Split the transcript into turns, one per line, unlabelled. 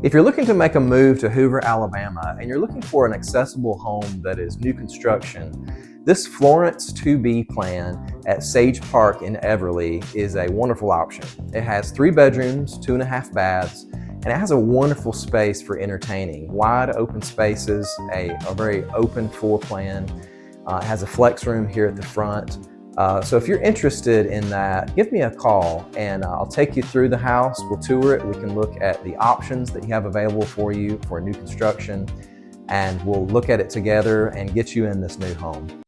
If you're looking to make a move to Hoover, Alabama, and you're looking for an accessible home that is new construction, this Florence 2B plan at Sage Park in Everlee is a wonderful option. It has 3 bedrooms, 2.5 baths, and it has a wonderful space for entertaining. Wide open spaces, a very open floor plan. It has a flex room here at the front. So if you're interested in that, give me a call and I'll take you through the house. We'll tour it. We can look at the options that you have available for you for new construction, and we'll look at it together and get you in this new home.